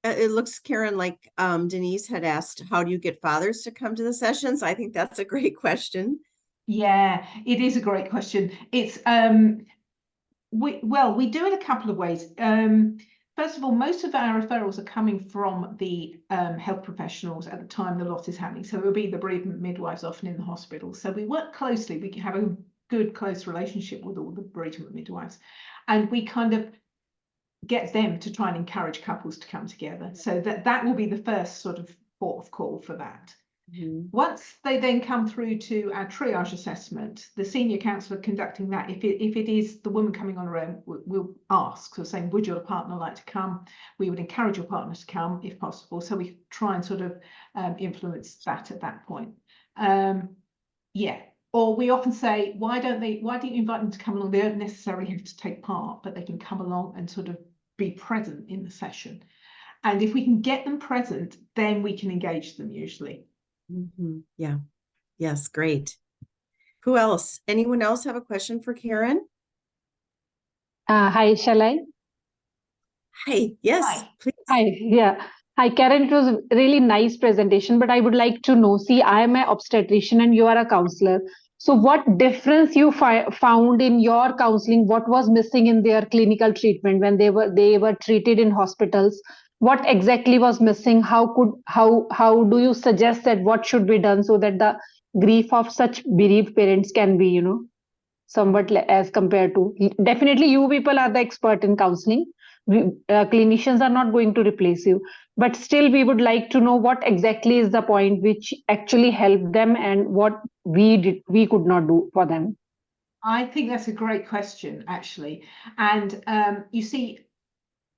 It looks, Karen, like Denise had asked, how do you get fathers to come to the sessions? I think that's a great question. Yeah, it is a great question. It's we do it a couple of ways. First of all, most of our referrals are coming from the health professionals at the time the loss is happening. So it will be the bereavement midwives, often in the hospital. So we work closely. We have a good, close relationship with all the bereavement midwives, and we kind of get them to try and encourage couples to come together. So that will be the first sort of port of call for that. Mm-hmm. Once they then come through to our triage assessment, the senior counsellor conducting that, if it is the woman coming on her own, we'll ask, so saying, would your partner like to come? We would encourage your partner to come if possible. So we try and sort of influence that at that point. Yeah. Or we often say, why don't you invite them to come along? They don't necessarily have to take part, but they can come along and sort of be present in the session. And if we can get them present, then we can engage them usually. Mm-hmm. Yeah. Yes. Great. Who else? Anyone else have a question for Karen? Hi, shall I? Hi. Yes, Hi. please. Hi. Yeah. Hi, Karen. It was a really nice presentation, but I would like to know, see, I am an obstetrician and you are a counselor. So what difference you found in your counseling? What was missing in their clinical treatment when they were treated in hospitals? What exactly was missing? How do you suggest that what should be done so that the grief of such bereaved parents can be, somewhat as compared to, definitely you people are the expert in counseling. Clinicians are not going to replace you, but still we would like to know what exactly is the point which actually helped them and what we could not do for them. I think that's a great question, actually. And you see,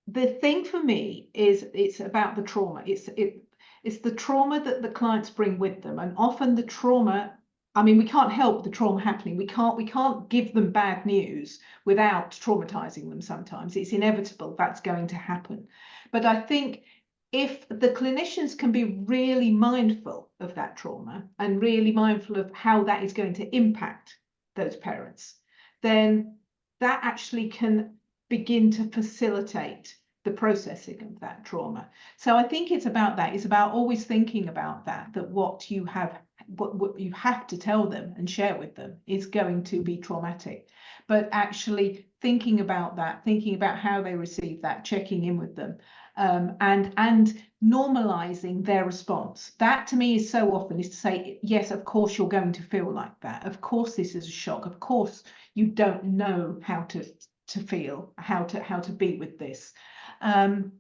the thing for me is it's about the trauma. It's the trauma that the clients bring with them, and often the trauma, I mean, we can't help the trauma happening. We can't give them bad news without traumatizing them sometimes. It's inevitable that's going to happen. But I think if the clinicians can be really mindful of that trauma and really mindful of how that is going to impact those parents, then that actually can begin to facilitate the processing of that trauma. So I think it's about that. It's about always thinking about that what you have to tell them and share with them is going to be traumatic, but actually thinking about that, thinking about how they receive that, checking in with them, and normalizing their response. That to me is so often is to say, yes, of course you're going to feel like that. Of course this is a shock. Of course you don't know how to feel, how to be with this. And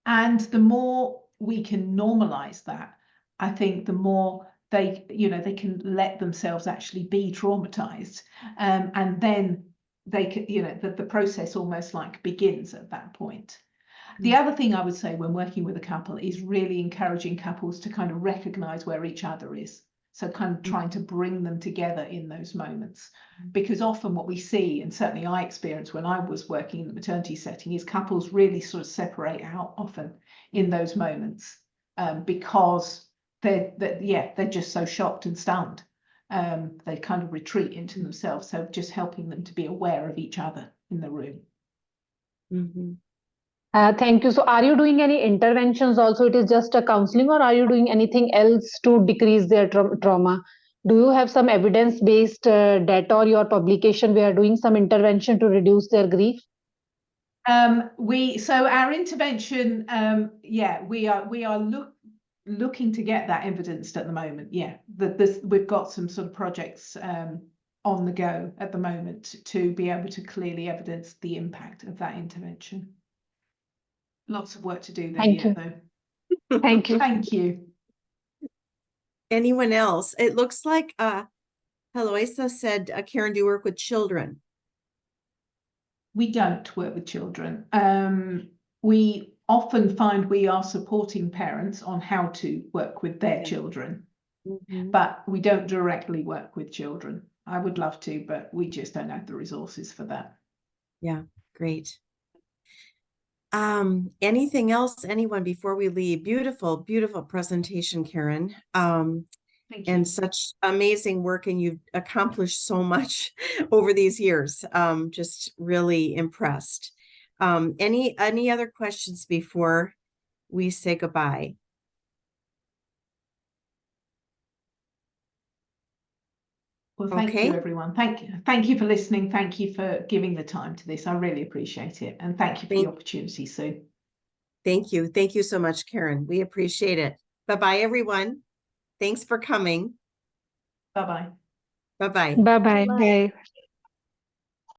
the more we can normalize that, I think the more they can let themselves actually be traumatized, and then they can, the process almost like begins at that point. The other thing I would say when working with a couple is really encouraging couples to kind of recognize where each other is. So kind of trying to bring them together in those moments, because often what we see, and certainly I experienced when I was working in the maternity setting, is couples really sort of separate out often in those moments because they're just so shocked and stunned. They kind of retreat into themselves. So just helping them to be aware of each other in the room. Mm-hmm. Thank you. So are you doing any interventions also? It is just a counseling, or are you doing anything else to decrease their trauma? Do you have some evidence-based data or your publication where doing some intervention to reduce their grief? So our intervention, we are looking to get that evidenced at the moment. Yeah, we've got some sort of projects on the go at the moment to be able to clearly evidence the impact of that intervention. Lots of work to do there yet, though. Thank you. Thank you. Anyone else? It looks like Heloisa said, Karen, do you work with children? We don't work with children. We often find we are supporting parents on how to work with their children, but we don't directly work with children. I would love to, but we just don't have the resources for that. Yeah, great. Anything else, anyone, before we leave? Beautiful, beautiful presentation, Karen. Thank you. And such amazing work, and you've accomplished so much over these years. Just really impressed. Any other questions before we say goodbye? Well, thank you, everyone. Thank you for listening. Thank you for giving the time to this. I really appreciate it. And thank you for the opportunity, Sue. Thank you. Thank you so much, Karen. We appreciate it. Bye-bye, everyone. Thanks for coming. Bye-bye. Bye-bye. Bye-bye. Bye.